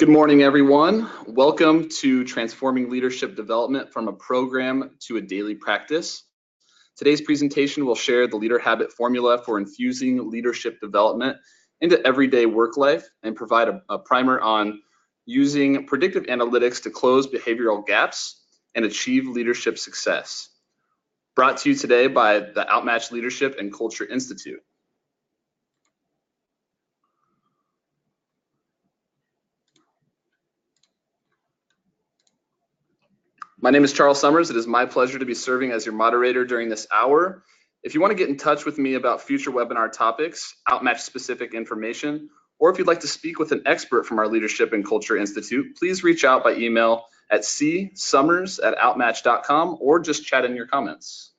Good morning, everyone. Welcome to Transforming Leadership Development from a Program to a Daily Practice. Today's presentation will share the leader habit formula for infusing leadership development into everyday work life and provide a primer on using predictive analytics to close behavioral gaps and achieve leadership success. Brought to you today by the Outmatch Leadership and Culture Institute. My name is Charles Summers. It is my pleasure to be serving as your moderator during this hour. If you want to get in touch with me about future webinar topics, Outmatch specific information, or if you'd like to speak with an expert from our Leadership and Culture Institute, please reach out by email at csummers@outmatch.com or just chat in your comments.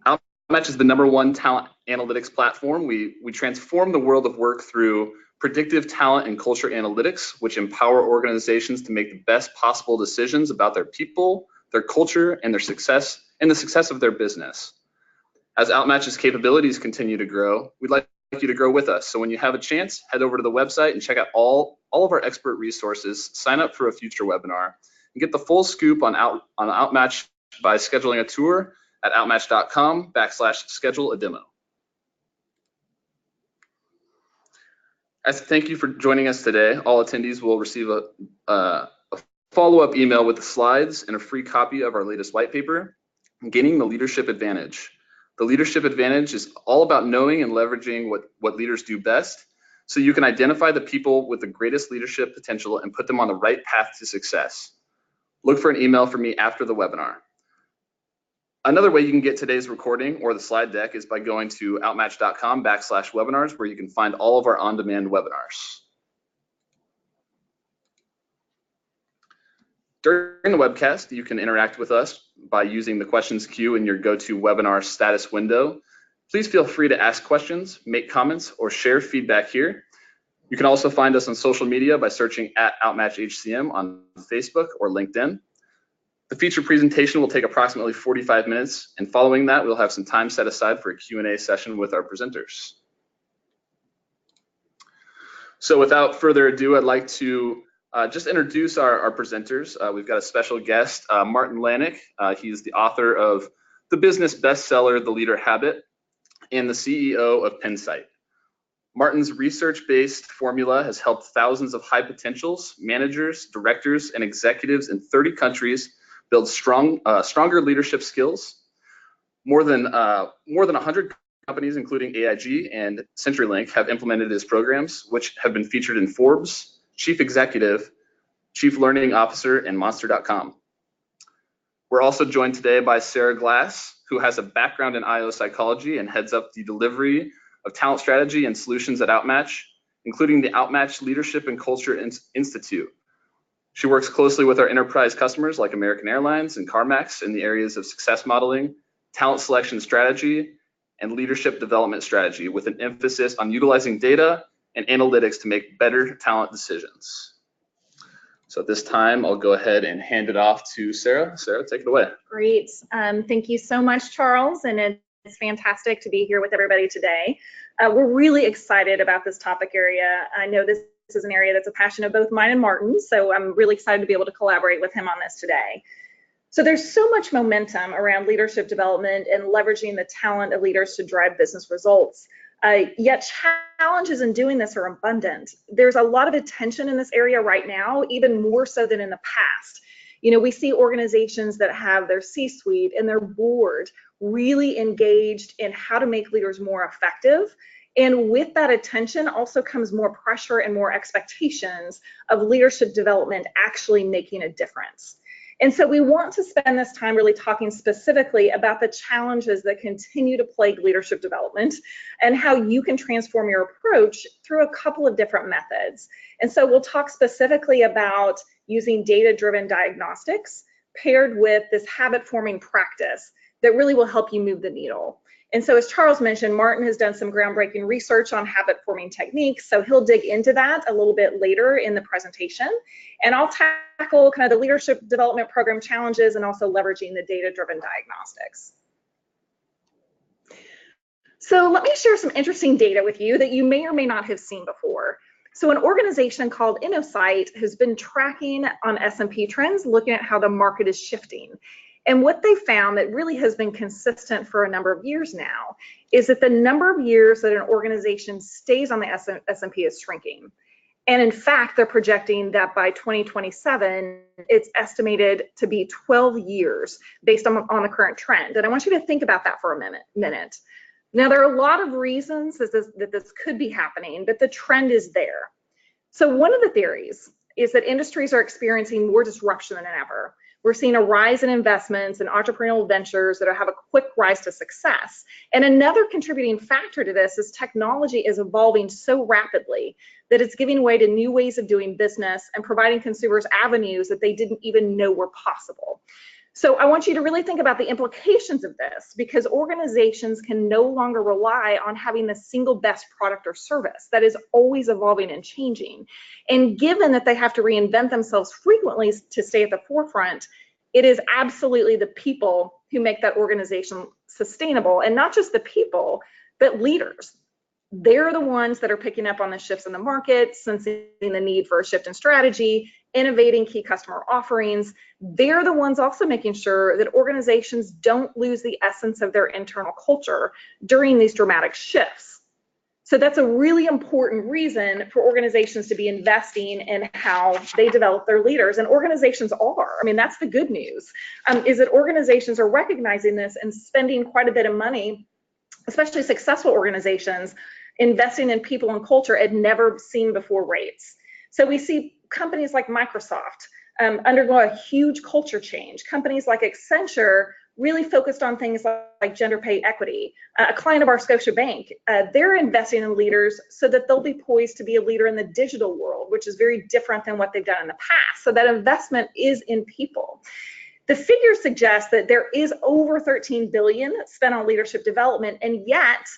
Outmatch is the #1 talent analytics platform. We transform the world of work through predictive talent and culture analytics, which empower organizations to make the best possible decisions about their people, their culture, and their success, and the success of their business. As Outmatch's capabilities continue to grow, we'd like you to grow with us. So when you have a chance, head over to the website and check out all of our expert resources, sign up for a future webinar, and get the full scoop on Outmatch by scheduling a tour at outmatch.com/schedule-a-demo. As a thank you for joining us today, all attendees will receive a follow-up email with the slides and a free copy of our latest white paper, Gaining the Leadership Advantage. The Leadership Advantage is all about knowing and leveraging what leaders do best, so you can identify the people with the greatest leadership potential and put them on the right path to success. Look for an email from me after the webinar. Another way you can get today's recording or the slide deck is by going to outmatch.com/webinars, where you can find all of our on-demand webinars. During the webcast, you can interact with us by using the questions queue in your GoToWebinar status window. Please feel free to ask questions, make comments, or share feedback here. You can also find us on social media by searching @OutmatchHCM on Facebook or LinkedIn. The feature presentation will take approximately 45 minutes, and following that, we'll have some time set aside for a Q&A session with our presenters. So without further ado, I'd like to just introduce our presenters. We've got a special guest, Martin Lanik. He's the author of the business bestseller, The Leader Habit, and the CEO of Pensight. Martin's research-based formula has helped thousands of high potentials, managers, directors, and executives in 30 countries build stronger leadership skills. More than 100 companies, including AIG and CenturyLink, have implemented his programs, which have been featured in Forbes, Chief Executive, Chief Learning Officer, and Monster.com. We're also joined today by Sarah Glass, who has a background in IO psychology and heads up the delivery of talent strategy and solutions at Outmatch, including the Outmatch Leadership and Culture Institute. She works closely with our enterprise customers like American Airlines and CarMax in the areas of success modeling, talent selection strategy, and leadership development strategy, with an emphasis on utilizing data and analytics to make better talent decisions. So at this time, I'll go ahead and hand it off to Sarah. Sarah, take it away. Great. Thank you so much, Charles, and it's fantastic to be here with everybody today. We're really excited about this topic area. I know this is an area that's a passion of both mine and Martin's, so I'm really excited to be able to collaborate with him on this today. So there's so much momentum around leadership development and leveraging the talent of leaders to drive business results. Yet challenges in doing this are abundant. There's a lot of attention in this area right now, even more so than in the past. You know, we see organizations that have their C-suite and their board really engaged in how to make leaders more effective. And with that attention also comes more pressure and more expectations of leadership development actually making a difference. And so we want to spend this time really talking specifically about the challenges that continue to plague leadership development and how you can transform your approach through a couple of different methods. And so we'll talk specifically about using data-driven diagnostics paired with this habit-forming practice that really will help you move the needle. And so as Charles mentioned, Martin has done some groundbreaking research on habit-forming techniques, so he'll dig into that a little bit later in the presentation. And I'll tackle kind of the leadership development program challenges and also leveraging the data-driven diagnostics. So let me share some interesting data with you that you may or may not have seen before. So an organization called InnoSight has been tracking on S&P trends, looking at how the market is shifting. And what they found that really has been consistent for a number of years now is that the number of years that an organization stays on the S&P is shrinking. And in fact, they're projecting that by 2027, it's estimated to be 12 years based on the current trend. And I want you to think about that for a minute. Now, there are a lot of reasons that this could be happening, but the trend is there. So one of the theories is that industries are experiencing more disruption than ever. We're seeing a rise in investments and entrepreneurial ventures that have a quick rise to success. And another contributing factor to this is technology is evolving so rapidly that it's giving way to new ways of doing business and providing consumers avenues that they didn't even know were possible. So I want you to really think about the implications of this, because organizations can no longer rely on having the single best product or service that is always evolving and changing. And given that they have to reinvent themselves frequently to stay at the forefront, it is absolutely the people who make that organization sustainable, and not just the people, but leaders. They're the ones that are picking up on the shifts in the market, sensing the need for a shift in strategy, innovating key customer offerings. They're the ones also making sure that organizations don't lose the essence of their internal culture during these dramatic shifts. So that's a really important reason for organizations to be investing in how they develop their leaders. And organizations are. I mean, that's the good news, is that organizations are recognizing this and spending quite a bit of money, especially successful organizations, investing in people and culture at never seen before rates. So we see companies like Microsoft undergo a huge culture change. Companies like Accenture really focused on things like gender pay equity. A client of our, Scotiabank, they're investing in leaders so that they'll be poised to be a leader in the digital world, which is very different than what they've done in the past. So that investment is in people. The figures suggest that there is over $13 billion spent on leadership development, and yet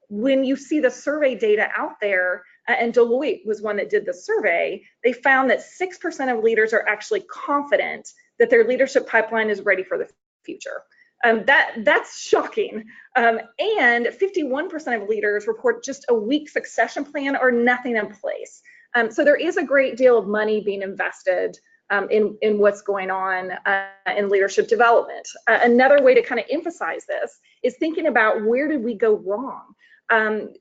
when you see the survey data out there, and Deloitte was one that did the survey, they found that 6% of leaders are actually confident that their leadership pipeline is ready for the future. That's shocking. And 51% of leaders report just a weak succession plan or nothing in place. So there is a great deal of money being invested in what's going on in leadership development. Another way to kind of emphasize this is thinking about, where did we go wrong?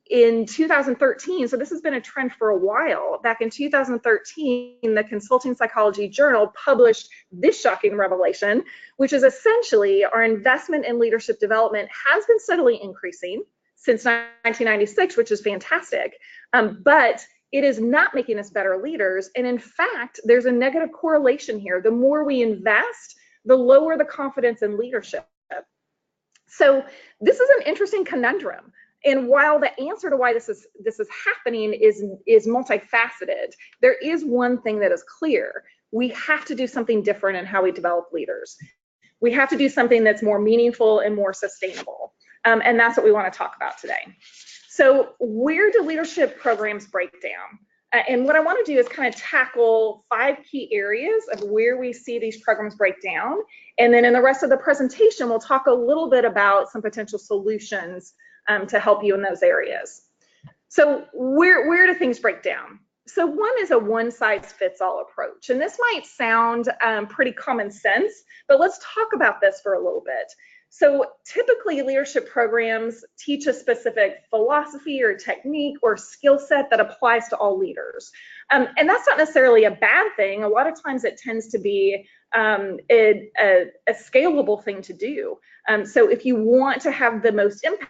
In 2013, so this has been a trend for a while, back in 2013, the Consulting Psychology Journal published this shocking revelation, which is essentially our investment in leadership development has been steadily increasing since 1996, which is fantastic, but it is not making us better leaders. And in fact, there's a negative correlation here. The more we invest, the lower the confidence in leadership. So this is an interesting conundrum. And while the answer to why this is happening is multifaceted, there is one thing that is clear. We have to do something different in how we develop leaders. We have to do something that's more meaningful and more sustainable. And that's what we want to talk about today. So where do leadership programs break down? And what I want to do is kind of tackle 5 key areas of where we see these programs break down. And then in the rest of the presentation, we'll talk a little bit about some potential solutions to help you in those areas. So where do things break down? So one is a one-size-fits-all approach. And this might sound pretty common sense, but let's talk about this for a little bit. So typically leadership programs teach a specific philosophy or technique or skill set that applies to all leaders. And that's not necessarily a bad thing. A lot of times it tends to be a scalable thing to do. So if you want to have the most impact,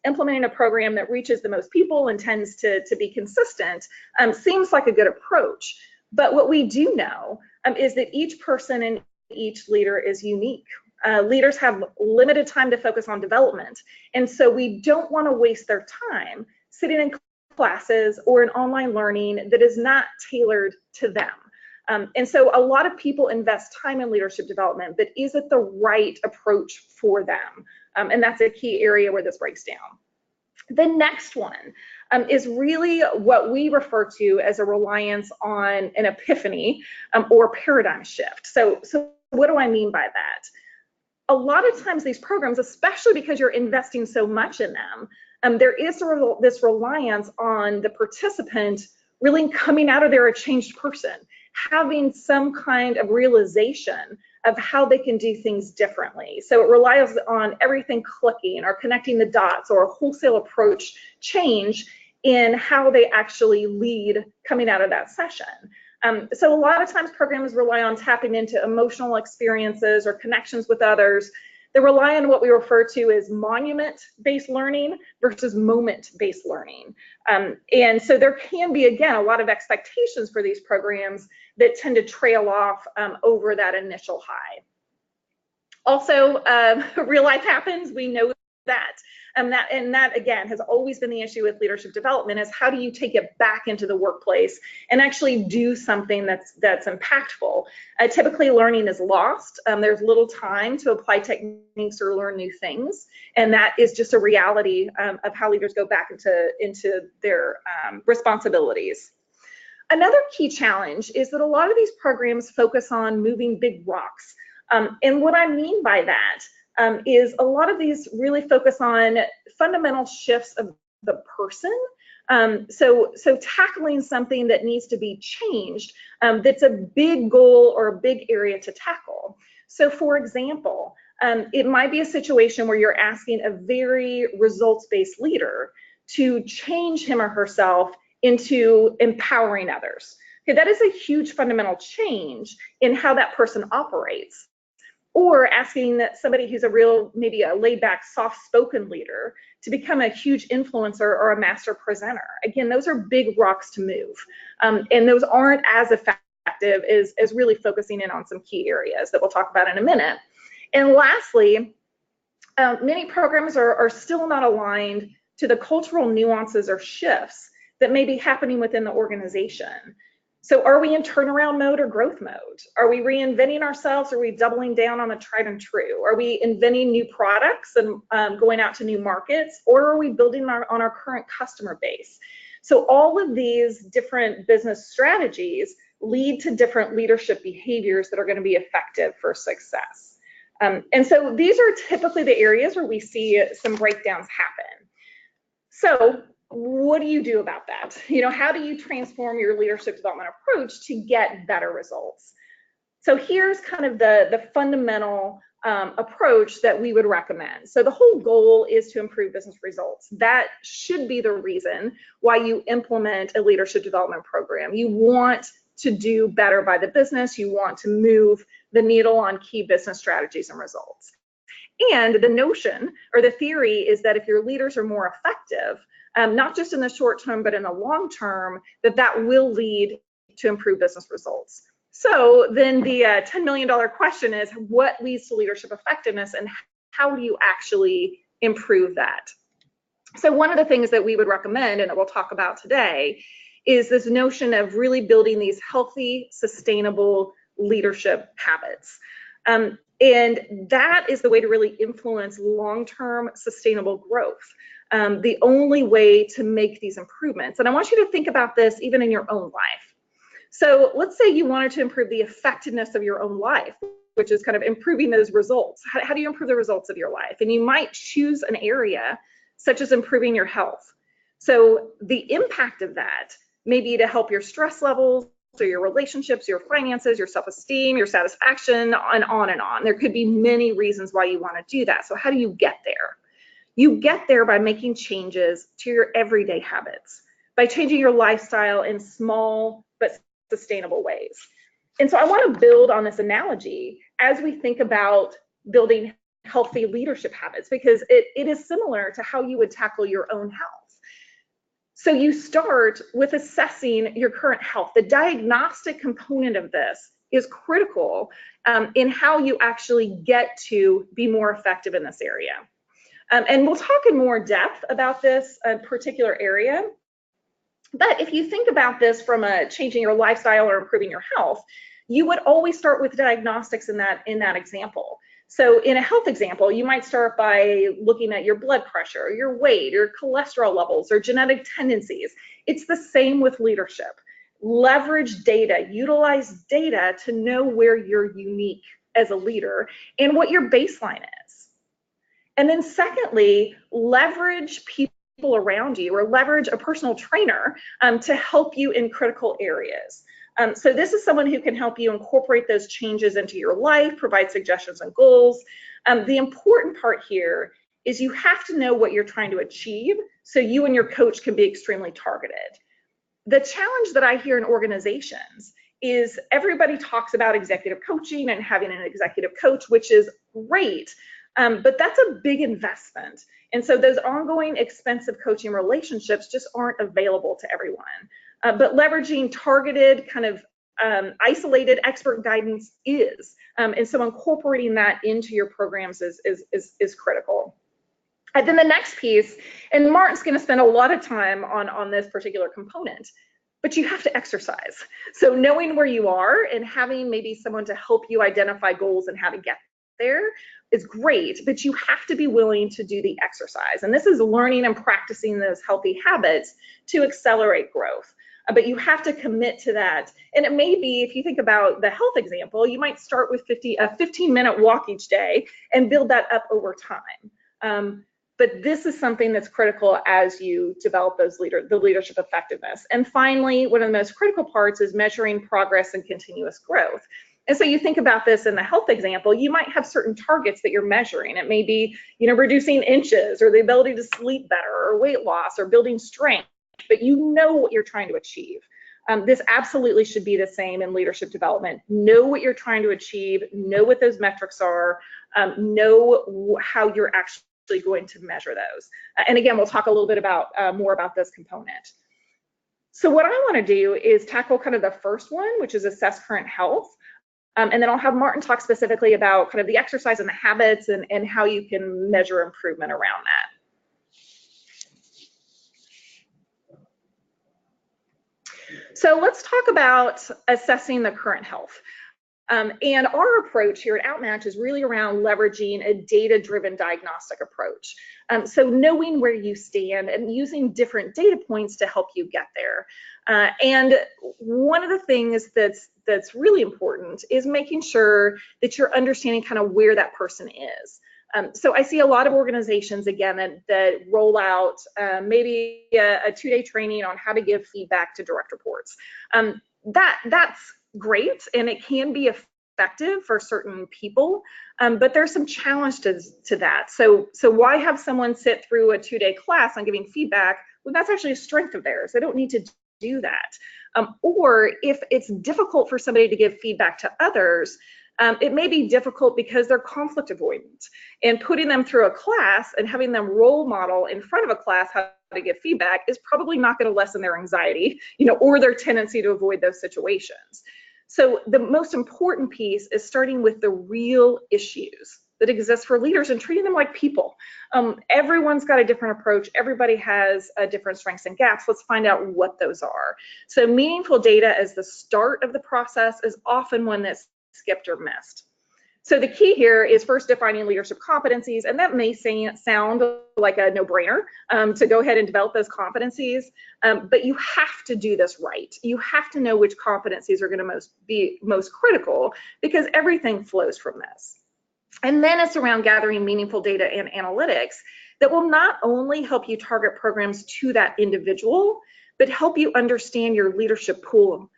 implementing a program that reaches the most people and tends to be consistent seems like a good approach. But what we do know is that each person and each leader is unique. Leaders have limited time to focus on development. And so we don't want to waste their time sitting in classes or in online learning that is not tailored to them. And so a lot of people invest time in leadership development, but is it the right approach for them? And that's a key area where this breaks down. The next one is really what we refer to as a reliance on an epiphany or paradigm shift. So what do I mean by that? A lot of times these programs, especially because you're investing so much in them, there is this reliance on the participant really coming out of there a changed person, having some kind of realization of how they can do things differently. So it relies on everything clicking or connecting the dots, or a wholesale approach change in how they actually lead coming out of that session. So a lot of times programs rely on tapping into emotional experiences or connections with others. They rely on what we refer to as monument-based learning versus moment-based learning. And so there can be, again, a lot of expectations for these programs that tend to trail off over that initial high. Also, real life happens, we know that. And that again has always been the issue with leadership development, is how do you take it back into the workplace and actually do something that's impactful. Typically learning is lost. There's little time to apply techniques or learn new things, and that is just a reality of how leaders go back into their responsibilities. Another key challenge is that a lot of these programs focus on moving big rocks. And what I mean by that is a lot of these really focus on fundamental shifts of the person. So tackling something that needs to be changed, that's a big goal or a big area to tackle. So for example, it might be a situation where you're asking a very results-based leader to change him or herself into empowering others. Okay, that is a huge fundamental change in how that person operates. Or asking that somebody who's maybe a laid-back, soft-spoken leader to become a huge influencer or a master presenter. Again, those are big rocks to move. And those aren't as effective as really focusing in on some key areas that we'll talk about in a minute. And lastly, many programs are still not aligned to the cultural nuances or shifts that may be happening within the organization. So are we in turnaround mode or growth mode? Are we reinventing ourselves? Are we doubling down on the tried and true? Are we inventing new products and going out to new markets? Or are we building on our current customer base? So all of these different business strategies lead to different leadership behaviors that are going to be effective for success. And so these are typically the areas where we see some breakdowns happen. So what do you do about that? How do you transform your leadership development approach to get better results? So here's kind of the fundamental approach that we would recommend. So the whole goal is to improve business results. That should be the reason why you implement a leadership development program. You want to do better by the business. You want to move the needle on key business strategies and results. And the notion or the theory is that if your leaders are more effective, not just in the short term, but in the long term, that will lead to improved business results. So then the $10 million question is, what leads to leadership effectiveness, and how do you actually improve that? So one of the things that we would recommend, and that we'll talk about today, is this notion of really building these healthy, sustainable leadership habits. And that is the way to really influence long-term sustainable growth. The only way to make these improvements. And I want you to think about this even in your own life. So let's say you wanted to improve the effectiveness of your own life, which is kind of improving those results. How do you improve the results of your life? And you might choose an area such as improving your health. So the impact of that may be to help your stress levels, or your relationships, your finances, your self-esteem, your satisfaction, and on and on. There could be many reasons why you want to do that. So how do you get there? You get there by making changes to your everyday habits, by changing your lifestyle in small but sustainable ways. And so I want to build on this analogy as we think about building healthy leadership habits, because it is similar to how you would tackle your own health. So you start with assessing your current health. The diagnostic component of this is critical in how you actually get to be more effective in this area. And we'll talk in more depth about this particular area. But if you think about this from changing your lifestyle or improving your health, you would always start with diagnostics in that example. So in a health example, you might start by looking at your blood pressure, your weight, your cholesterol levels, or genetic tendencies. It's the same with leadership. Leverage data, utilize data to know where you're unique as a leader and what your baseline is. And then secondly, leverage people people around you, or leverage a personal trainer to help you in critical areas. So this is someone who can help you incorporate those changes into your life, provide suggestions and goals. The important part here is you have to know what you're trying to achieve so you and your coach can be extremely targeted. The challenge that I hear in organizations is everybody talks about executive coaching and having an executive coach, which is great, but that's a big investment. And so those ongoing expensive coaching relationships just aren't available to everyone. But leveraging targeted, kind of isolated expert guidance is. And so incorporating that into your programs is critical. And then the next piece, and Martin's going to spend a lot of time on this particular component, but you have to exercise. So knowing where you are and having maybe someone to help you identify goals and how to get there is great, but you have to be willing to do the exercise. And this is learning and practicing those healthy habits to accelerate growth. But you have to commit to that. And it may be, if you think about the health example, you might start with a 15-minute walk each day and build that up over time. But this is something that's critical as you develop the leadership effectiveness. And finally, one of the most critical parts is measuring progress and continuous growth. And so you think about this in the health example, you might have certain targets that you're measuring. It may be, reducing inches, or the ability to sleep better, or weight loss, or building strength, but you know what you're trying to achieve. This absolutely should be the same in leadership development. Know what you're trying to achieve, know what those metrics are, know how you're actually going to measure those. And again, we'll talk a little bit about more about this component. So what I want to do is tackle kind of the first one, which is assess current health. And then I'll have Martin talk specifically about kind of the exercise and the habits and how you can measure improvement around that. So let's talk about assessing the current health. And our approach here at Outmatch is really around leveraging a data-driven diagnostic approach. So knowing where you stand and using different data points to help you get there. And one of the things that's really important is making sure that you're understanding kind of where that person is. So I see a lot of organizations, again, that roll out maybe a 2-day training on how to give feedback to direct reports. That's great, and it can be effective for certain people, but there's some challenge to that. So why have someone sit through a 2-day class on giving feedback when that's actually a strength of theirs? They don't need to do that. Or if it's difficult for somebody to give feedback to others, it may be difficult because they're conflict avoidant, and putting them through a class and having them role model in front of a class how to give feedback is probably not going to lessen their anxiety, or their tendency to avoid those situations. So the most important piece is starting with the real issues that exist for leaders and treating them like people. Everyone's got a different approach. Everybody has different strengths and gaps. Let's find out what those are. So meaningful data as the start of the process is often one that's skipped or missed. So the key here is first defining leadership competencies, and that may sound like a no-brainer to go ahead and develop those competencies, but you have to do this right. You have to know which competencies are going to be most critical, because everything flows from this. And then it's around gathering meaningful data and analytics that will not only help you target programs to that individual, but help you understand your leadership pool,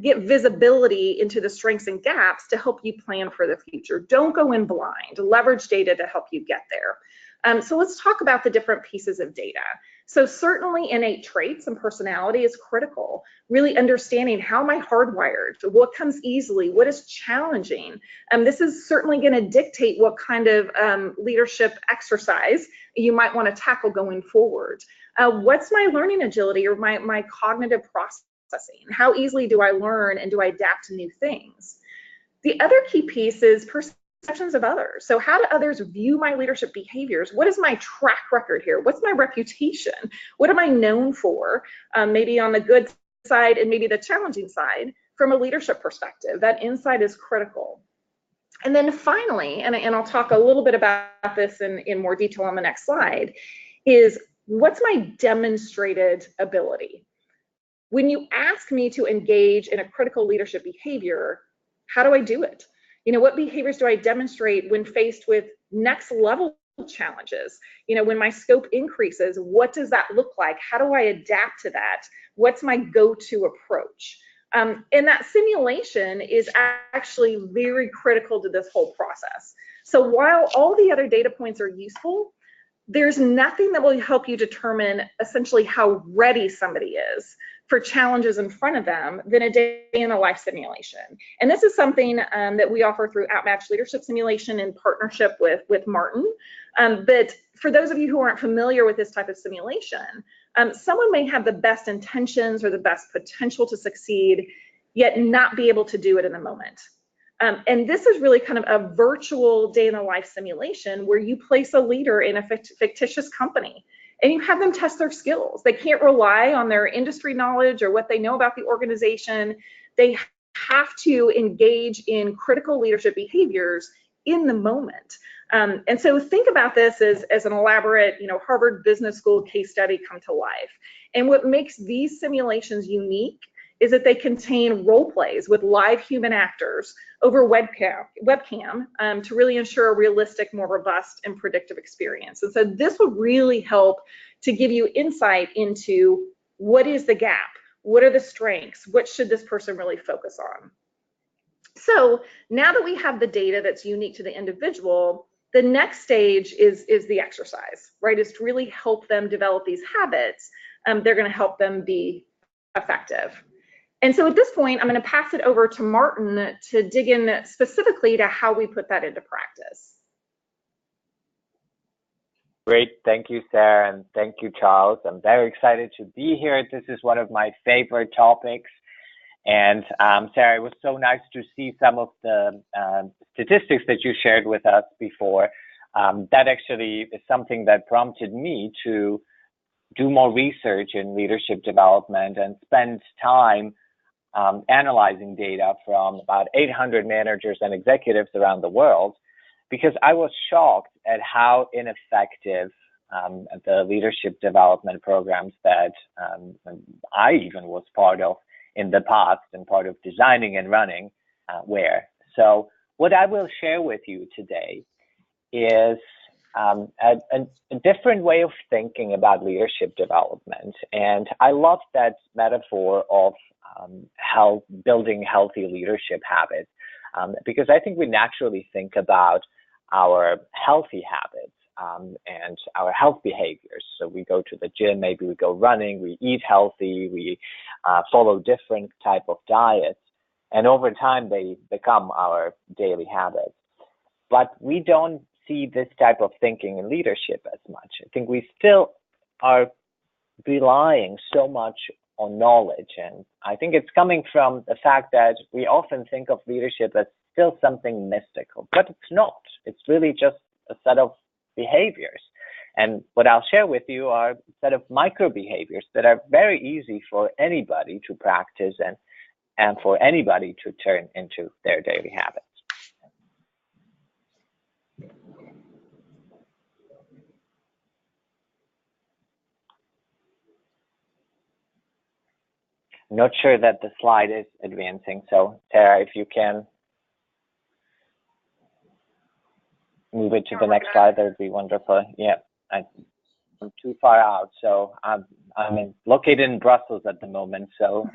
get visibility into the strengths and gaps to help you plan for the future. Don't go in blind. Leverage data to help you get there. So let's talk about the different pieces of data. So certainly innate traits and personality is critical. Really understanding, how am I hardwired? What comes easily? What is challenging? This is certainly going to dictate what kind of leadership exercise you might want to tackle going forward. What's my learning agility, or my cognitive processing? How easily do I learn and do I adapt to new things? The other key piece is perceptions of others. So how do others view my leadership behaviors? What is my track record here? What's my reputation? What am I known for? Maybe on the good side and maybe the challenging side from a leadership perspective. That insight is critical. And then finally, and I'll talk a little bit about this in more detail on the next slide, is what's my demonstrated ability? When you ask me to engage in a critical leadership behavior, how do I do it? What behaviors do I demonstrate when faced with next level challenges. When my scope increases, what does that look like? How do I adapt to that? What's my go-to approach? And that simulation is actually very critical to this whole process. So while all the other data points are useful, there's nothing that will help you determine essentially how ready somebody is for challenges in front of them than a day in the life simulation. And this is something that we offer through Outmatch Leadership Simulation in partnership with Martin. But for those of you who aren't familiar with this type of simulation, someone may have the best intentions or the best potential to succeed, yet not be able to do it in the moment. And this is really kind of a virtual day in the life simulation where you place a leader in a fictitious company and you have them test their skills. They can't rely on their industry knowledge or what they know about the organization. They have to engage in critical leadership behaviors in the moment. And so think about this as an elaborate, Harvard Business School case study come to life. And what makes these simulations unique is that they contain role plays with live human actors over webcam to really ensure a realistic, more robust and predictive experience. And so this would really help to give you insight into what is the gap, what are the strengths, what should this person really focus on. So now that we have the data that's unique to the individual, the next stage is the exercise, right? Is to really help them develop these habits. They're going to help them be effective. And so at this point, I'm going to pass it over to Martin to dig in specifically to how we put that into practice. Great. Thank you, Sarah, and thank you, Charles. I'm very excited to be here. This is one of my favorite topics. And Sarah, it was so nice to see some of the statistics that you shared with us before. That actually is something that prompted me to do more research in leadership development and spend time analyzing data from about 800 managers and executives around the world, because I was shocked at how ineffective the leadership development programs that I even was part of in the past and part of designing and running were. So what I will share with you today is a different way of thinking about leadership development. And I love that metaphor of building healthy leadership habits, because I think we naturally think about our healthy habits and our health behaviors. So we go to the gym, maybe we go running, we eat healthy, we follow different type of diets, and over time they become our daily habits. But we don't see this type of thinking in leadership as much. I think we still are relying so much on knowledge, and I think it's coming from the fact that we often think of leadership as still something mystical, but it's not. It's really just a set of behaviors. And what I'll share with you are a set of micro behaviors that are very easy for anybody to practice and for anybody to turn into their daily habits. I'm not sure that the slide is advancing, so Sarah, if you can move it to the next slide, that would be wonderful. Yeah, I'm too far out, so I'm located in Brussels at the moment, so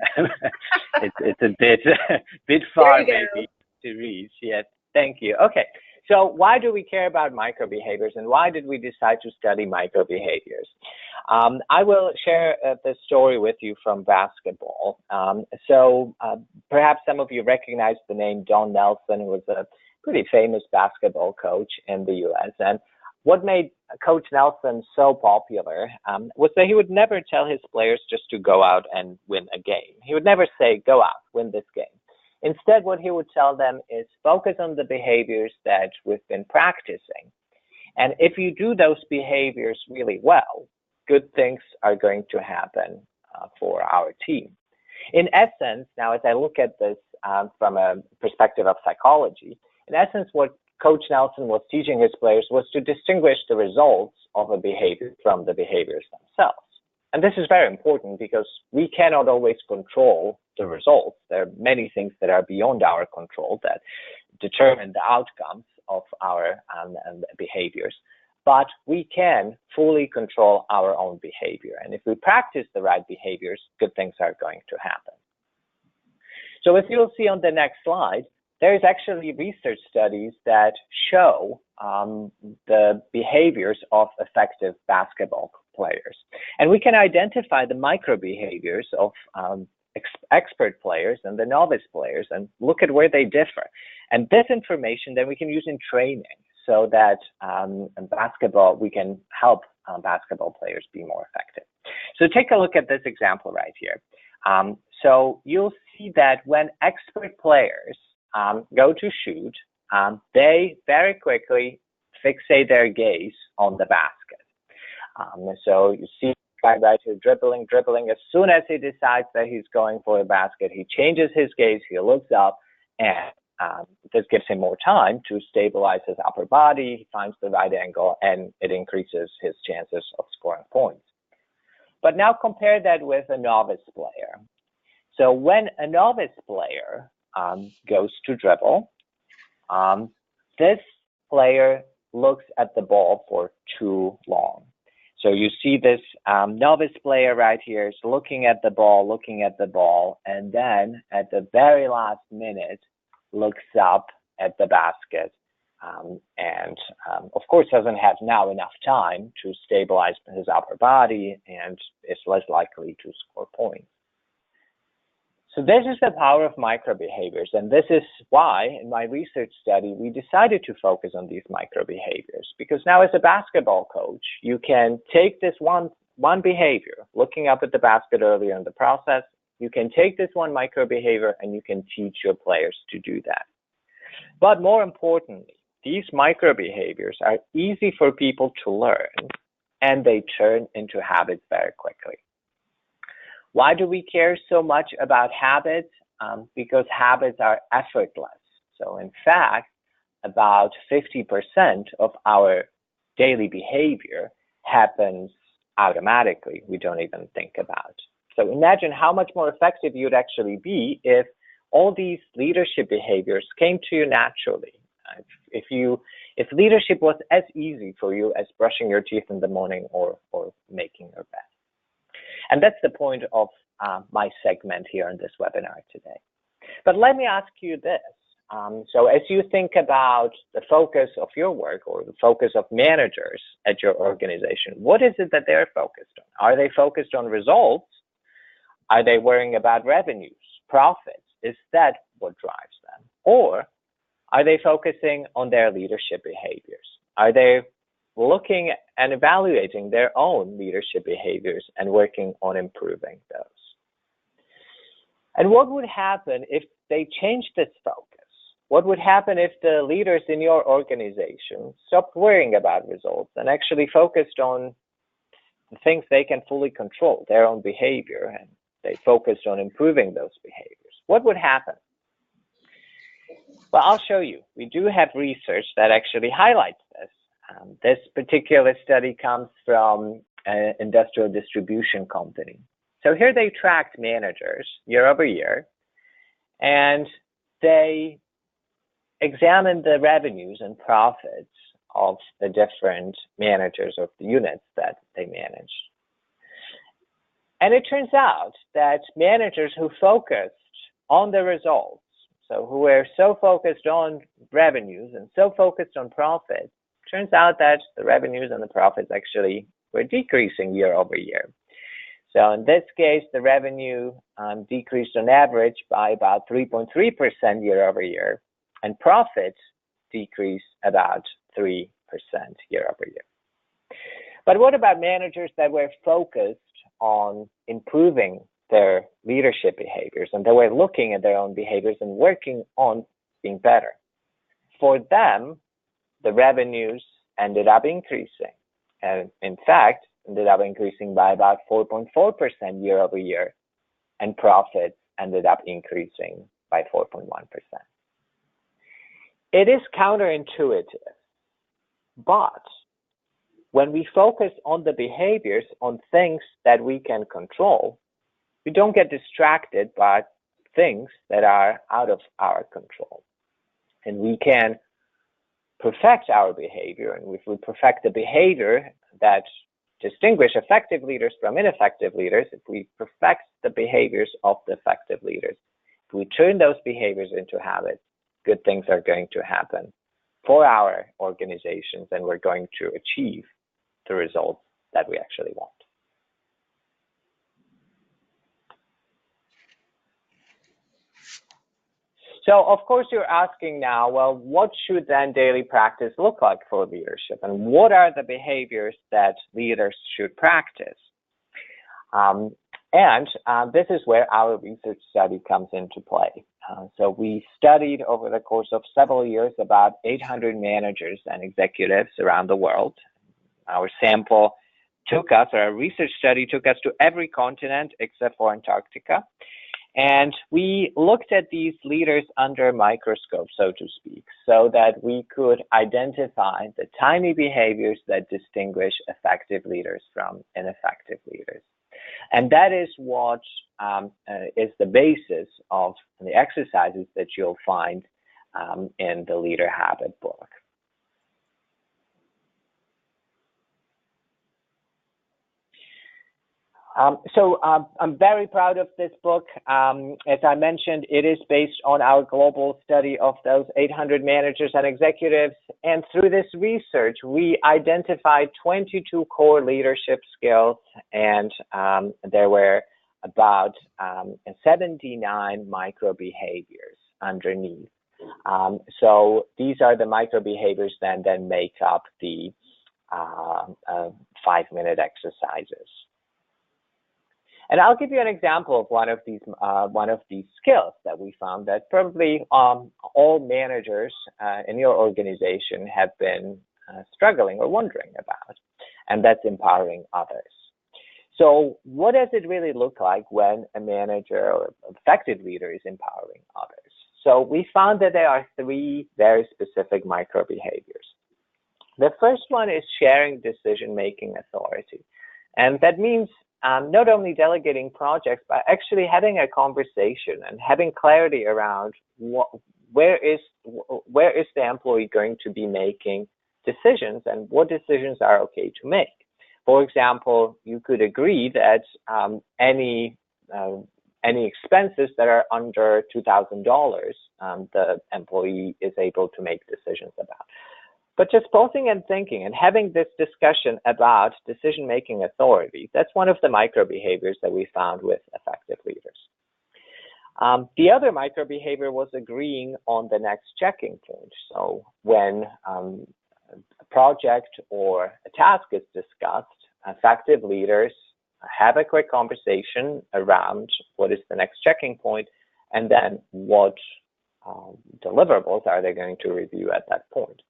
it's a bit far maybe to reach. Yes, thank you. Okay, so why do we care about micro behaviors, and why did we decide to study micro behaviors? I will share this story with you from basketball. Perhaps some of you recognize the name Don Nelson, who was a pretty famous basketball coach in the US. And what made Coach Nelson so popular was that he would never tell his players just to go out and win a game. He would never say, go out, win this game. Instead, what he would tell them is focus on the behaviors that we've been practicing. And if you do those behaviors really well, good things are going to happen for our team. In essence, now as I look at this from a perspective of psychology, in essence, what Coach Nelson was teaching his players was to distinguish the results of a behavior from the behaviors themselves. And this is very important because we cannot always control the results. There are many things that are beyond our control that determine the outcomes of our behaviors. but we can fully control our own behavior. And if we practice the right behaviors, good things are going to happen. So as you'll see on the next slide, there's actually research studies that show the behaviors of effective basketball players. And we can identify the micro behaviors of expert players and the novice players and look at where they differ. And this information then we can use in training so that in basketball, we can help basketball players be more effective. So take a look at this example right here. So you'll see that when expert players go to shoot, they very quickly fixate their gaze on the basket. So you see the guy right here dribbling. As soon as he decides that he's going for a basket, he changes his gaze, he looks up, and this gives him more time to stabilize his upper body, he finds the right angle, and it increases his chances of scoring points. But now compare that with a novice player. So when a novice player goes to dribble, this player looks at the ball for too long. So you see this novice player right here is looking at the ball, and then at the very last minute, looks up at the basket, and of course doesn't have now enough time to stabilize his upper body and is less likely to score points. So this is the power of micro behaviors, and this is why in my research study we decided to focus on these micro behaviors, because now as a basketball coach you can take this one behavior, looking up at the basket earlier in the process, you can take this one micro behavior and you can teach your players to do that. But more importantly, these micro behaviors are easy for people to learn and they turn into habits very quickly. Why do we care so much about habits? Because habits are effortless. So in fact, about 50% of our daily behavior happens automatically. We don't even think about. So imagine how much more effective you'd actually be if all these leadership behaviors came to you naturally. If leadership was as easy for you as brushing your teeth in the morning or making your bed. And that's the point of my segment here in this webinar today. But let me ask you this. So as you think about the focus of your work or the focus of managers at your organization, what is it that they're focused on? Are they focused on results? Are they worrying about revenues, profits? Is that what drives them? Or are they focusing on their leadership behaviors? Are they looking and evaluating their own leadership behaviors and working on improving those? And what would happen if they changed this focus? What would happen if the leaders in your organization stopped worrying about results and actually focused on the things they can fully control, their own behavior, and they focused on improving those behaviors? What would happen? Well, I'll show you. We do have research that actually highlights this. This particular study comes from an industrial distribution company. So here they tracked managers year over year, and they examined the revenues and profits of the different managers of the units that they managed. And it turns out that managers who focused on the results, so who were so focused on revenues and so focused on profits, turns out that the revenues and the profits actually were decreasing year over year. So in this case, the revenue decreased on average by about 3.3% year over year, and profits decreased about 3% year over year. But what about managers that were focused on improving their leadership behaviors and they were looking at their own behaviors and working on being better? For them, the revenues ended up increasing, and in fact, ended up increasing by about 4.4% year over year, and profits ended up increasing by 4.1%. It is counterintuitive, but when we focus on the behaviors, on things that we can control, we don't get distracted by things that are out of our control. And we can perfect our behavior, and if we perfect the behavior that distinguish effective leaders from ineffective leaders, if we perfect the behaviors of the effective leaders, if we turn those behaviors into habits, good things are going to happen for our organizations, and we're going to achieve the results that we actually want. So, of course, you're asking now, well, what should then daily practice look like for leadership? And what are the behaviors that leaders should practice? This is where our research study comes into play. So we studied over the course of several years about 800 managers and executives around the world. Our sample took us, or our research study took us to every continent except for Antarctica. And we looked at these leaders under a microscope, so to speak, so that we could identify the tiny behaviors that distinguish effective leaders from ineffective leaders. And that is what is the basis of the exercises that you'll find in the Leader Habit book. I'm very proud of this book. As I mentioned, it is based on our global study of those 800 managers and executives. And through this research, we identified 22 core leadership skills, and there were about 79 micro behaviors underneath. So these are the micro behaviors that then make up the 5-minute exercises. And I'll give you an example of one of these skills that we found that probably all managers in your organization have been struggling or wondering about, and that's empowering others. So what does it really look like when a manager or effective leader is empowering others? So we found that there are 3 very specific micro behaviors. The first one is sharing decision-making authority, and that means not only delegating projects, but actually having a conversation and having clarity around where is the employee going to be making decisions and what decisions are okay to make. For example, you could agree that any expenses that are under $2,000, the employee is able to make decisions about. But just pausing and thinking and having this discussion about decision-making authority, that's one of the micro behaviors that we found with effective leaders. The other micro behavior was agreeing on the next checking point. So when a project or a task is discussed, effective leaders have a quick conversation around what is the next checking point, and then what deliverables are they going to review at that point.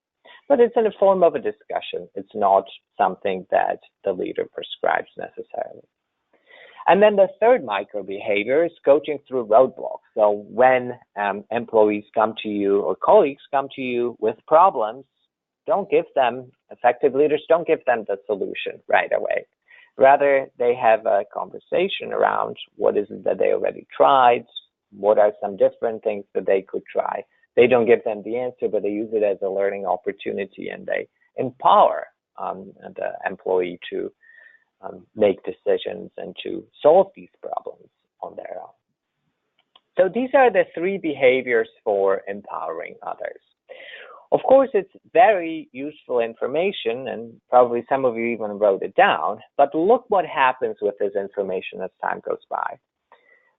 But it's in the form of a discussion. It's not something that the leader prescribes necessarily. And then the third micro behavior is coaching through roadblocks. So when employees come to you or colleagues come to you with problems, effective leaders don't give them the solution right away. Rather, they have a conversation around what is it that they already tried, what are some different things that they could try. They don't give them the answer, but they use it as a learning opportunity, and they empower the employee to make decisions and to solve these problems on their own. So these are the 3 behaviors for empowering others. Of course, it's very useful information, and probably some of you even wrote it down, but look what happens with this information as time goes by.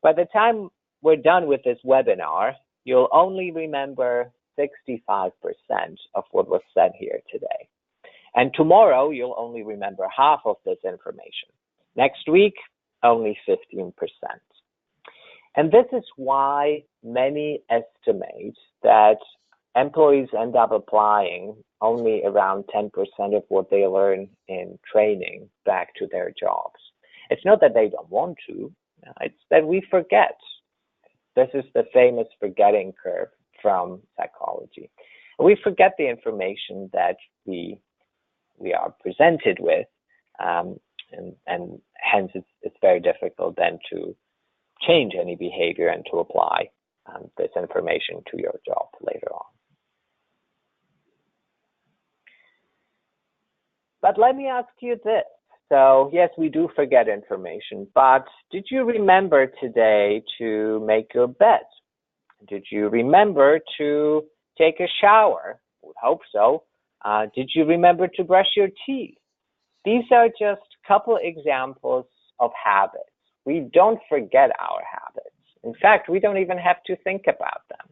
By the time we're done with this webinar, you'll only remember 65% of what was said here today. And tomorrow, you'll only remember half of this information. Next week, only 15%. And this is why many estimate that employees end up applying only around 10% of what they learn in training back to their jobs. It's not that they don't want to, it's that we forget. This is the famous forgetting curve from psychology. We forget the information that we are presented with, and hence it's very difficult then to change any behavior and to apply this information to your job later on. But let me ask you this. So yes, we do forget information, but did you remember today to make your bed? Did you remember to take a shower? I would hope so. Did you remember to brush your teeth? These are just a couple examples of habits. We don't forget our habits. In fact, we don't even have to think about them.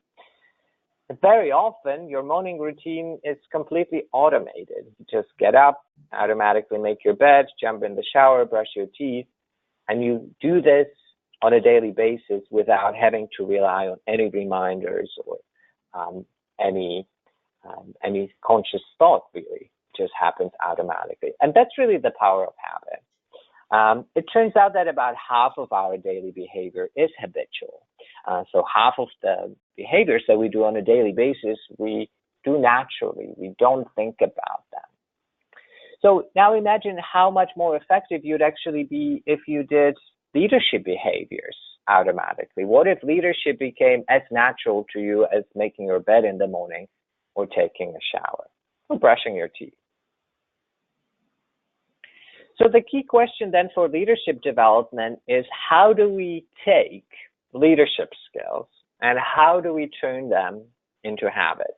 Very often, your morning routine is completely automated. You just get up, automatically make your bed, jump in the shower, brush your teeth, and you do this on a daily basis without having to rely on any reminders or any conscious thought, really. It just happens automatically. And that's really the power of habit. It turns out that about half of our daily behavior is habitual. So half of the behaviors that we do on a daily basis, we do naturally. We don't think about them. So now imagine how much more effective you'd actually be if you did leadership behaviors automatically. What if leadership became as natural to you as making your bed in the morning or taking a shower or brushing your teeth? So the key question then for leadership development is, how do we take leadership skills and how do we turn them into habits?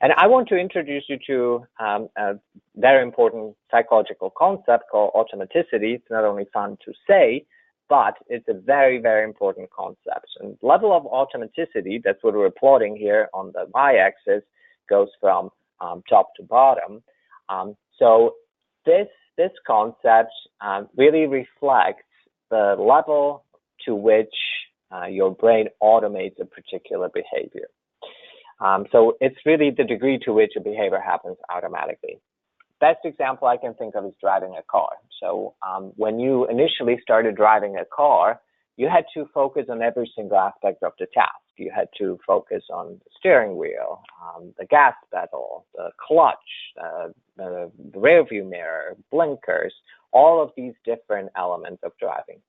And I want to introduce you to a very important psychological concept called automaticity. It's not only fun to say, but it's a very, very important concept. And level of automaticity, that's what we're plotting here on the y-axis, goes from top to bottom. So this concept really reflects the level to which your brain automates a particular behavior. So it's really the degree to which a behavior happens automatically. Best example I can think of is driving a car. So when you initially started driving a car, you had to focus on every single aspect of the task. You had to focus on the steering wheel, the gas pedal, the clutch, the rear view mirror, blinkers, all of these different elements of driving.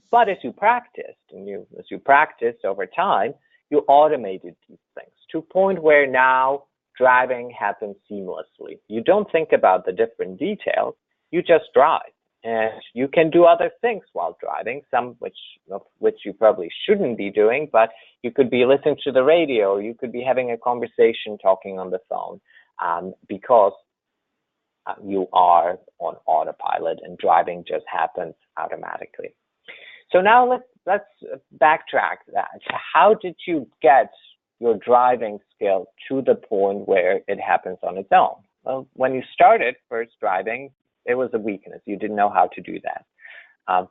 But as you practiced, as you practiced over time, you automated these things to a point where now driving happens seamlessly. You don't think about the different details, you just drive. And you can do other things while driving, some of which you probably shouldn't be doing, but you could be listening to the radio, you could be having a conversation, talking on the phone, because you are on autopilot and driving just happens automatically. So now let's backtrack that. How did you get your driving skill to the point where it happens on its own? Well, when you started first driving, it was a weakness. You didn't know how to do that.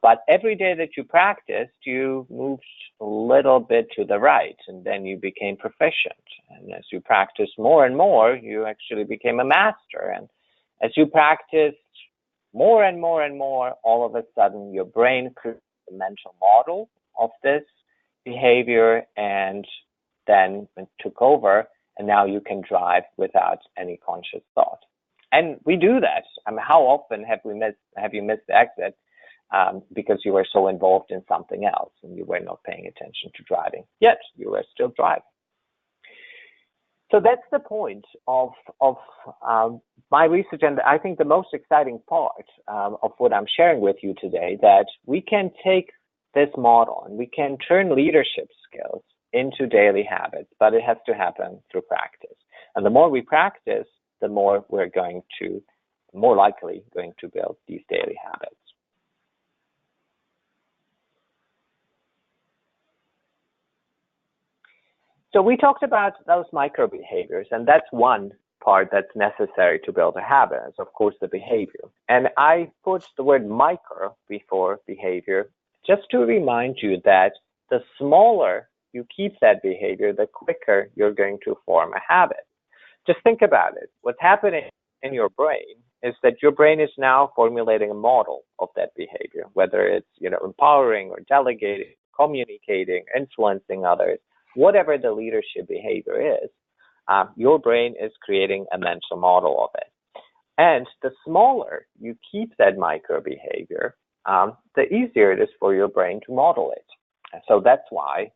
But every day that you practiced, you moved a little bit to the right, and then you became proficient. And as you practiced more and more, you actually became a master. And as you practiced more and more and more, all of a sudden your brain created a mental model of this behavior, and then it took over, and now you can drive without any conscious thought. And we do that. I mean, how often have you missed the exit because you were so involved in something else and you were not paying attention to driving, yet you were still driving? So that's the point of my research, and I think the most exciting part of what I'm sharing with you today, that we can take this model and we can turn leadership skills into daily habits, but it has to happen through practice. And the more we practice, the more we're more likely going to build these daily habits. So we talked about those micro behaviors, and that's one part that's necessary to build a habit, is of course the behavior. And I put the word micro before behavior just to remind you that the smaller you keep that behavior, the quicker you're going to form a habit. Just think about it. What's happening in your brain is that your brain is now formulating a model of that behavior, whether it's empowering or delegating, communicating, influencing others, whatever the leadership behavior is, your brain is creating a mental model of it. And the smaller you keep that micro behavior, the easier it is for your brain to model it. And so that's why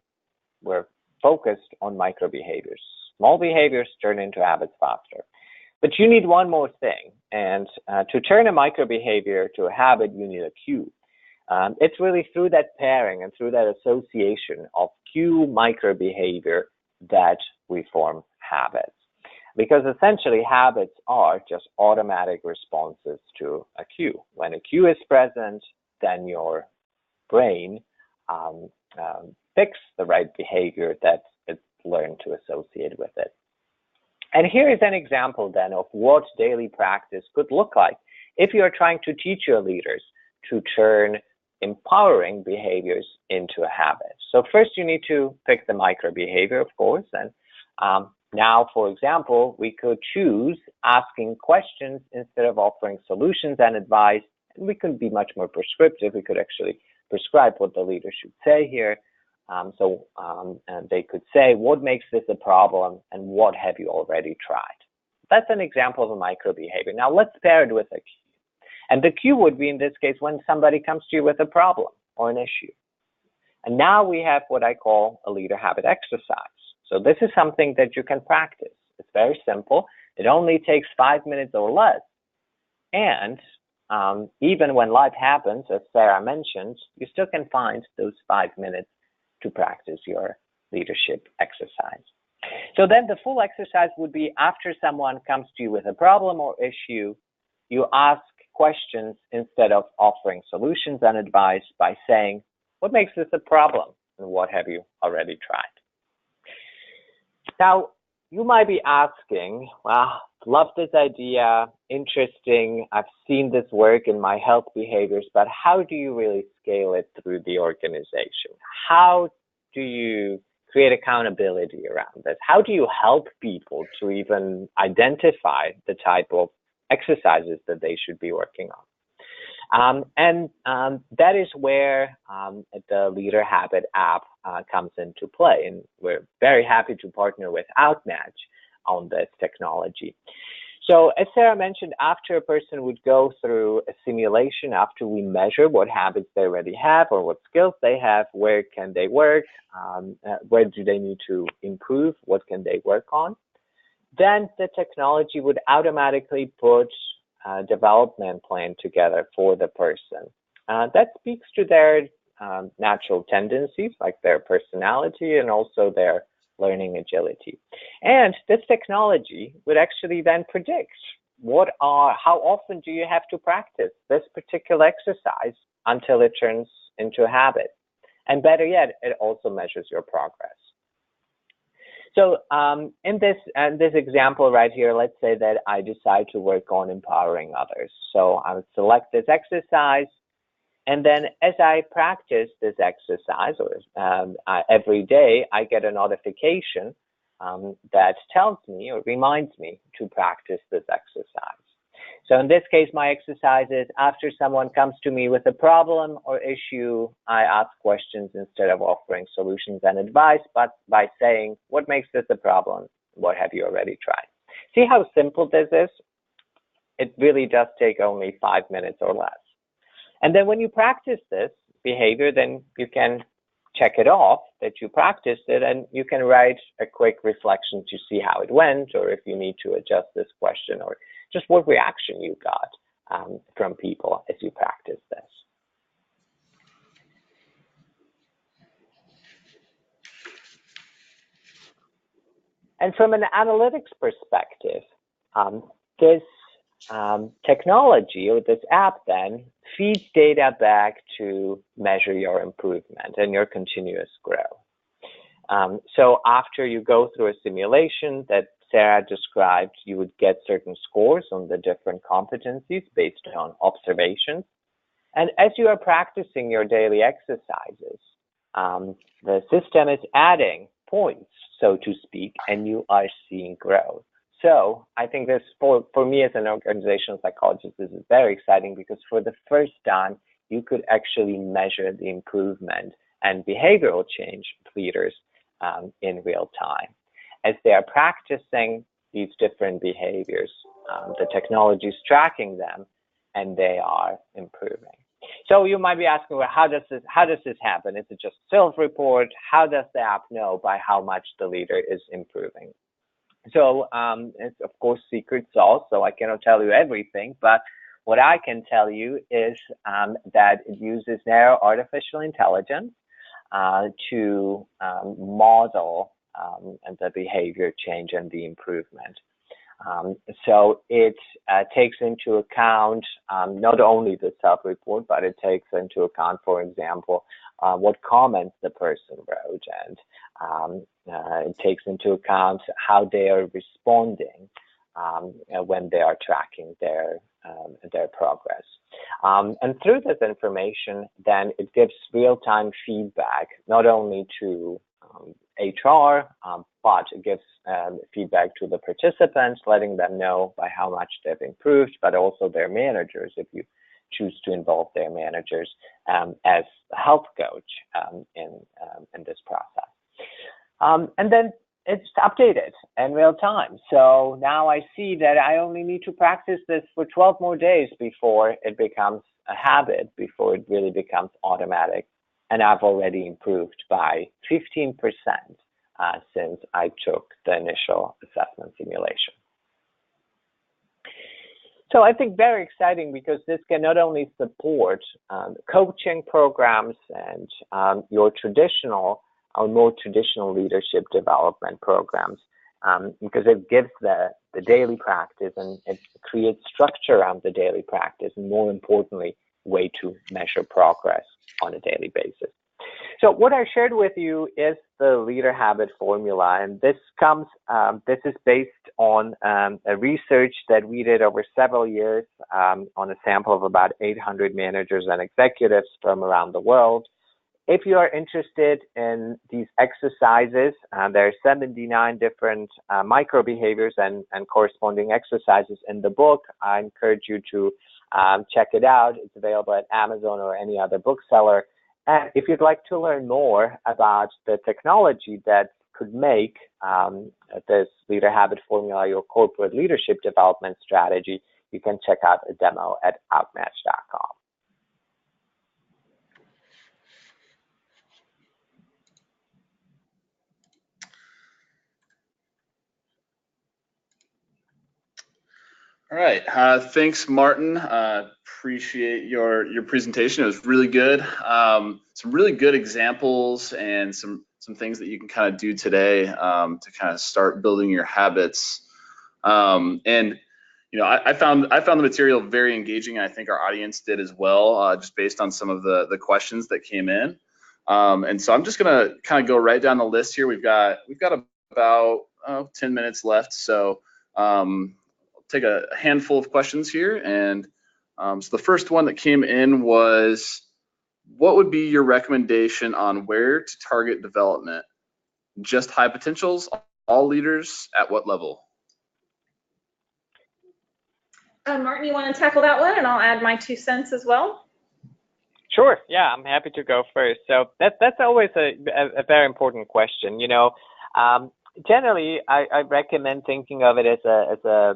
we're focused on micro behaviors. Small behaviors turn into habits faster. But you need one more thing. And to turn a microbehavior to a habit, you need a cue. It's really through that pairing and through that association of cue microbehavior that we form habits. Because essentially habits are just automatic responses to a cue. When a cue is present, then your brain picks the right behavior that it's learned to associate with it. And here is an example then of what daily practice could look like if you are trying to teach your leaders to turn empowering behaviors into a habit. So first you need to pick the micro behavior, of course, and now, for example, we could choose asking questions instead of offering solutions and advice. And we could be much more prescriptive. We could actually prescribe what the leader should say here. And they could say, what makes this a problem and what have you already tried? That's an example of a micro behavior. Now let's pair it with a cue. And the cue would be, in this case, when somebody comes to you with a problem or an issue. And now we have what I call a leader habit exercise. So this is something that you can practice. It's very simple. It only takes 5 minutes or less. And even when life happens, as Sarah mentioned, you still can find those 5 minutes to practice your leadership exercise. So then the full exercise would be after someone comes to you with a problem or issue, you ask questions instead of offering solutions and advice by saying, what makes this a problem and what have you already tried? Now, you might be asking, well, love this idea, interesting, I've seen this work in my health behaviors, but how do you really scale it through the organization? How do you create accountability around this? How do you help people to even identify the type of exercises that they should be working on? That is where the Leader Habit app comes into play. And we're very happy to partner with Outmatch on this technology. So as Sarah mentioned, after a person would go through a simulation, after we measure what habits they already have or what skills they have, where can they work, where do they need to improve, what can they work on, then the technology would automatically put a development plan together for the person. That speaks to their natural tendencies, like their personality and also their learning agility. And this technology would actually then predict how often do you have to practice this particular exercise until it turns into a habit. And better yet, it also measures your progress. So in this example right here, let's say that I decide to work on empowering others. So I would select this exercise, and then as I practice this exercise, or every day, I get a notification that tells me or reminds me to practice this exercise. So in this case, my exercise is after someone comes to me with a problem or issue, I ask questions instead of offering solutions and advice, but by saying, what makes this a problem? What have you already tried? See how simple this is? It really does take only 5 minutes or less. And then when you practice this behavior, then you can check it off that you practiced it, and you can write a quick reflection to see how it went, or if you need to adjust this question, or just what reaction you got from people as you practice this. And from an analytics perspective, this technology or this app then feeds data back to measure your improvement and your continuous growth. So after you go through a simulation that Sarah described, you would get certain scores on the different competencies based on observations. And as you are practicing your daily exercises, the system is adding points, so to speak, and you are seeing growth. So I think this, for me as an organizational psychologist, this is very exciting because for the first time, you could actually measure the improvement and behavioral change of leaders in real time. As they are practicing these different behaviors, the technology is tracking them and they are improving. So you might be asking, well, how does this happen? Is it just self-report? How does the app know by how much the leader is improving? So it's of course secret sauce, so I cannot tell you everything, but what I can tell you is that it uses narrow artificial intelligence to model the behavior change and the improvement. So it takes into account not only the self-report, but it takes into account, for example, what comments the person wrote, and it takes into account how they are responding when they are tracking their progress. And through this information, then it gives real-time feedback, not only to HR, but it gives feedback to the participants, letting them know by how much they've improved, but also their managers, if you choose to involve their managers as a health coach in this process. And then it's updated in real time. So now I see that I only need to practice this for 12 more days before it becomes a habit, before it really becomes automatic. And I've already improved by 15% since I took the initial assessment simulation. So I think very exciting, because this can not only support coaching programs and your traditional or more traditional leadership development programs, because it gives the daily practice, and it creates structure around the daily practice, and more importantly, way to measure progress on a daily basis. So what I shared with you is the leader habit formula, and this is based on a research that we did over several years on a sample of about 800 managers and executives from around the world. If you are interested in these exercises, there are 79 different micro behaviors and corresponding exercises in the book. I encourage you to check it out. It's available at Amazon or any other bookseller. And if you'd like to learn more about the technology that could make this leader habit formula your corporate leadership development strategy, you can check out a demo at outmatch.com. All right, thanks, Martin. Appreciate your presentation. It was really good. Some really good examples and some things that you can kind of do today to kind of start building your habits. And you know, I found the material very engaging, and I think our audience did as well, just based on some of the questions that came in. And so I'm just gonna kind of go right down the list here. We've got about 10 minutes left, so take a handful of questions here. And so the first one that came in was, what would be your recommendation on where to target development? Just high potentials, all leaders, at what level? Martin, you want to tackle that one, and I'll add my 2 cents as well? Sure. Yeah, I'm happy to go first. So that's always a very important question. You know, generally, I recommend thinking of it as a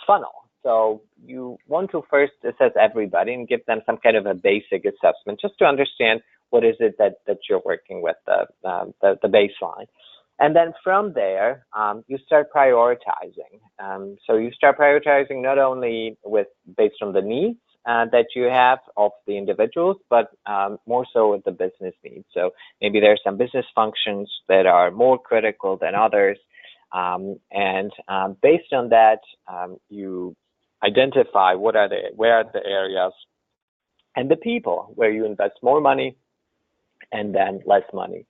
funnel. So you want to first assess everybody and give them some kind of a basic assessment, just to understand what is it that you're working with, the baseline. And then from there, you start prioritizing. So you start prioritizing not only based on the needs that you have of the individuals, but more so with the business needs. So maybe there are some business functions that are more critical than others. And based on that, you identify where are the areas and the people where you invest more money and then less money.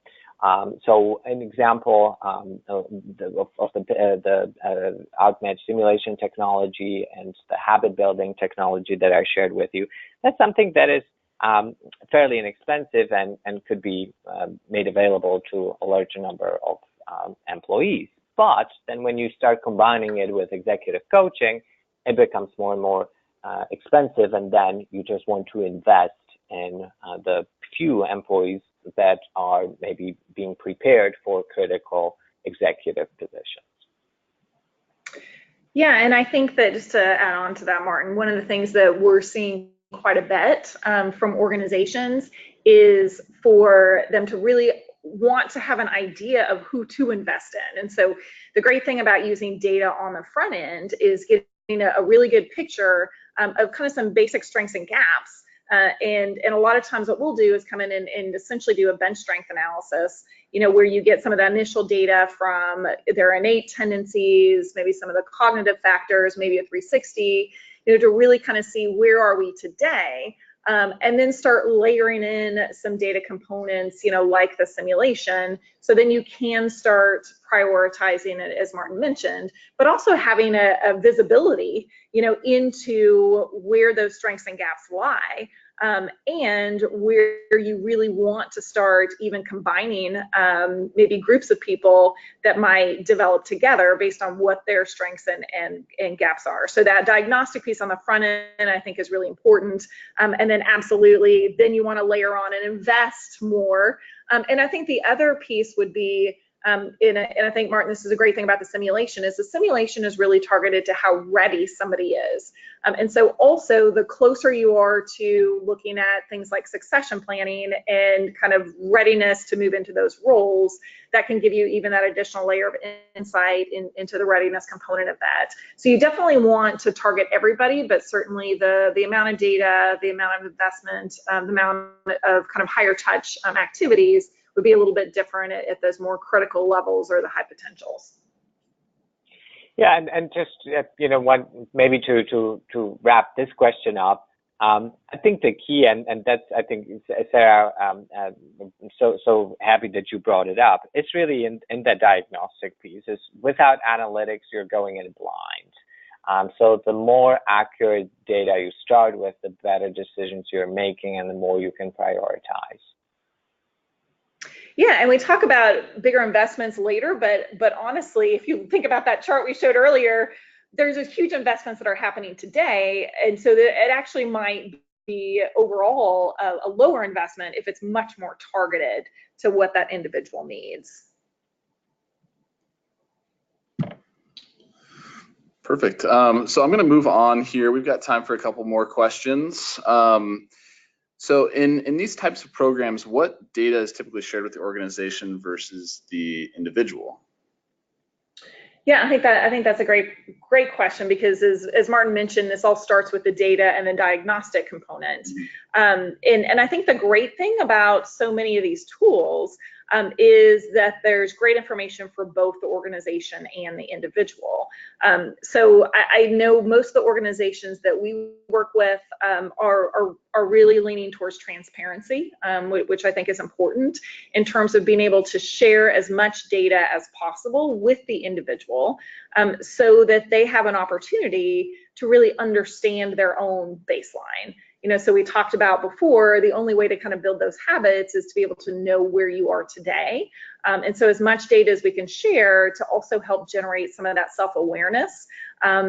So an example of the Outmatch simulation technology and the habit building technology that I shared with you, that's something that is fairly inexpensive and could be made available to a larger number of employees. But then when you start combining it with executive coaching, it becomes more and more expensive, and then you just want to invest in the few employees that are maybe being prepared for critical executive positions. Yeah, and I think that, just to add on to that, Martin, one of the things that we're seeing quite a bit from organizations is for them to really want to have an idea of who to invest in. And so the great thing about using data on the front end is getting a really good picture of kind of some basic strengths and gaps. And a lot of times what we'll do is come in and essentially do a bench strength analysis, where you get some of the initial data from their innate tendencies, maybe some of the cognitive factors, maybe a 360, to really kind of see where are we today. And then start layering in some data components, like the simulation. So then you can start prioritizing it, as Martin mentioned, but also having a visibility, into where those strengths and gaps lie, and where you really want to start even combining maybe groups of people that might develop together based on what their strengths and gaps are. So that diagnostic piece on the front end, I think, is really important. And then absolutely, then you want to layer on and invest more. And I think the other piece would be, and I think, Martin, this is a great thing about the simulation, is the simulation is really targeted to how ready somebody is. And so also the closer you are to looking at things like succession planning and kind of readiness to move into those roles, that can give you even that additional layer of insight into the readiness component of that. So you definitely want to target everybody, but certainly the amount of data, the amount of investment, the amount of kind of higher touch activities would be a little bit different at those more critical levels or the high potentials. Yeah, and just one maybe to wrap this question up, I think the key, and that's, I think, Sarah, I'm so happy that you brought it up. It's really in the diagnostic piece. Is without analytics, you're going in blind. So the more accurate data you start with, the better decisions you're making, and the more you can prioritize. Yeah, and we talk about bigger investments later, but honestly, if you think about that chart we showed earlier, there's these huge investments that are happening today, and so it actually might be overall a lower investment if it's much more targeted to what that individual needs. Perfect. So I'm going to move on here. We've got time for a couple more questions. So in these types of programs, what data is typically shared with the organization versus the individual? Yeah, I think that's a great question, because as Martin mentioned, this all starts with the data and the diagnostic component. And I think the great thing about so many of these tools is that there's great information for both the organization and the individual. So I know most of the organizations that we work with are really leaning towards transparency, which I think is important in terms of being able to share as much data as possible with the individual, so that they have an opportunity to really understand their own baseline. So we talked about before, the only way to kind of build those habits is to be able to know where you are today. And so as much data as we can share to also help generate some of that self-awareness,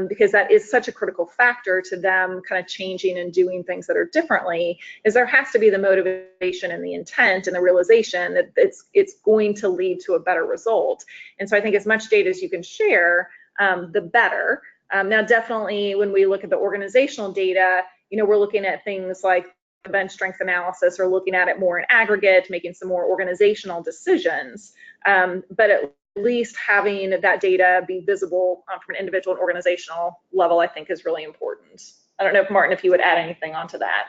because that is such a critical factor to them kind of changing and doing things that are differently, is there has to be the motivation and the intent and the realization that it's going to lead to a better result. And so I think as much data as you can share, the better. Now, definitely when we look at the organizational data, we're looking at things like the bench strength analysis, or looking at it more in aggregate, making some more organizational decisions. But at least having that data be visible from an individual and organizational level, I think, is really important. I don't know if Martin, if you would add anything onto that.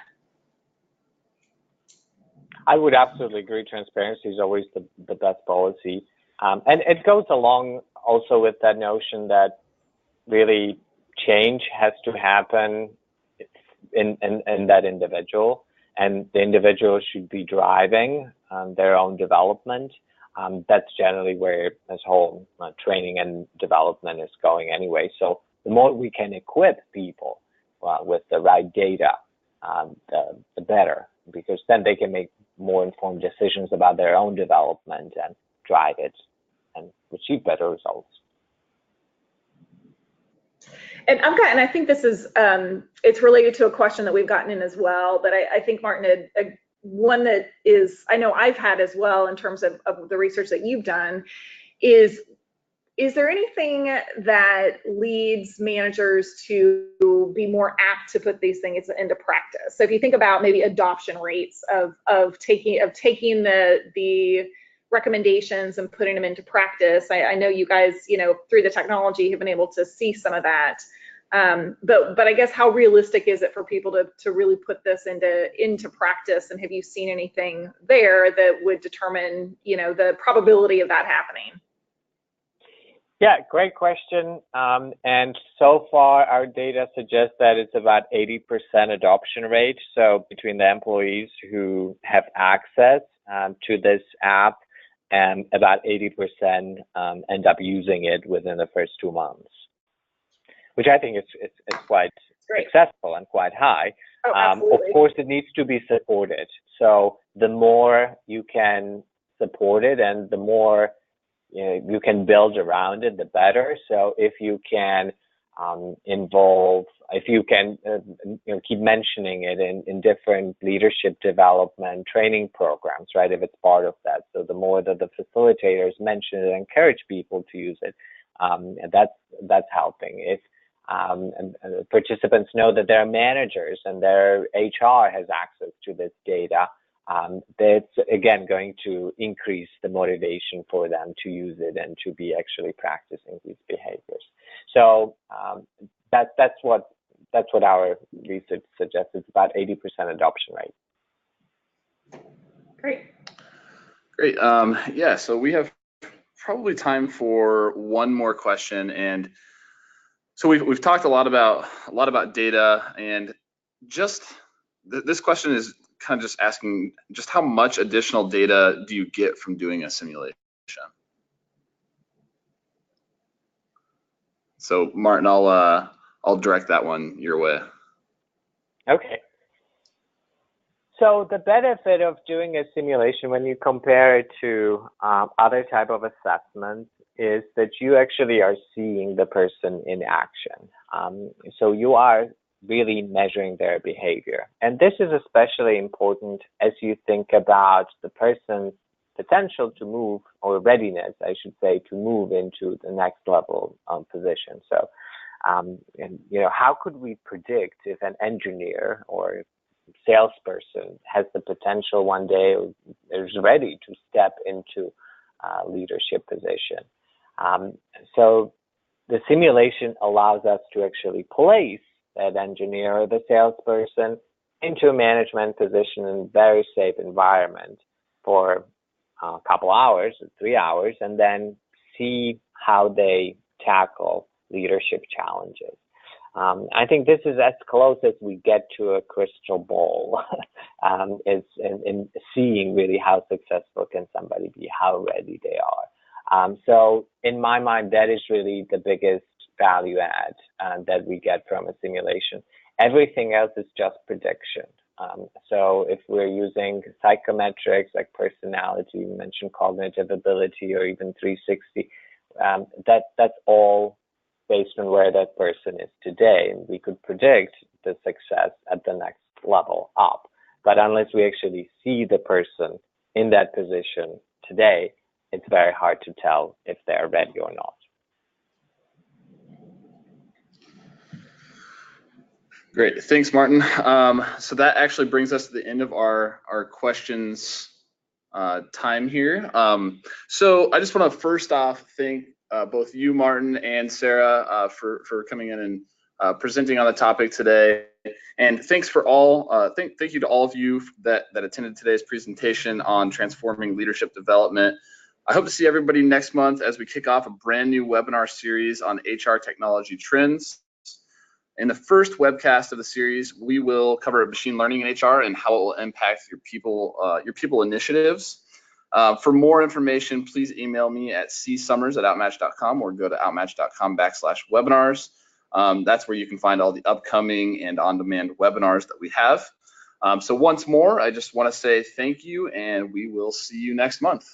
I would absolutely agree. Transparency is always the best policy. And it goes along also with that notion that really change has to happen in that individual, and the individual should be driving their own development. That's generally where this whole training and development is going anyway. So the more we can equip people with the right data, the better, because then they can make more informed decisions about their own development and drive it and achieve better results. And I think this is, it's related to a question that we've gotten in as well, but I think, Martin, one that is, I know I've had as well in terms of the research that you've done, is there anything that leads managers to be more apt to put these things into practice? So if you think about maybe adoption rates of taking the recommendations and putting them into practice. I know you guys, through the technology have been able to see some of that. But I guess how realistic is it for people to really put this into practice? And have you seen anything there that would determine, the probability of that happening? Yeah, great question. And so far, our data suggests that it's about 80% adoption rate. So between the employees who have access to this app, and about 80% end up using it within the first 2 months, which I think is quite successful and quite high. Oh, of course, it needs to be supported. So the more you can support it and the more you can build around it, the better. So if you can keep mentioning it in different leadership development training programs, right? If it's part of that. So the more that the facilitators mention it, encourage people to use it, that's helping. If participants know that their managers and their HR has access to this data, that's again going to increase the motivation for them to use it and to be actually practicing these behaviors. So that's what our research suggests. It's about 80% adoption rate. Great. Yeah. So we have probably time for one more question, and so we've talked a lot about data, and just this question is kind of just asking just how much additional data do you get from doing a simulation? So Martin, I'll direct that one your way. Okay. So the benefit of doing a simulation when you compare it to other type of assessments is that you actually are seeing the person in action. So you are really measuring their behavior. And this is especially important as you think about the person's potential to move, or readiness, I should say, to move into the next level position. So, how could we predict if an engineer or salesperson has the potential one day or is ready to step into a leadership position? So the simulation allows us to actually place that engineer or the salesperson into a management position in a very safe environment for a couple hours, 3 hours, and then see how they tackle leadership challenges. I think this is as close as we get to a crystal ball, is in seeing really how successful can somebody be, how ready they are. So in my mind, that is really the biggest value add that we get from a simulation. Everything else is just prediction. So if we're using psychometrics like personality, you mentioned cognitive ability, or even 360, that's all based on where that person is today. And we could predict the success at the next level up. But unless we actually see the person in that position today, it's very hard to tell if they're ready or not. Great, thanks, Martin. So that actually brings us to the end of our questions time here. So I just want to first off thank both you, Martin, and Sarah for coming in and presenting on the topic today. And thanks for all. Thank you to all of you that attended today's presentation on transforming leadership development. I hope to see everybody next month as we kick off a brand new webinar series on HR technology trends. In the first webcast of the series, we will cover machine learning in HR and how it will impact your people initiatives. For more information, please email me at csummers@outmatch.com or go to outmatch.com/webinars. That's where you can find all the upcoming and on-demand webinars that we have. So once more, I just want to say thank you, and we will see you next month.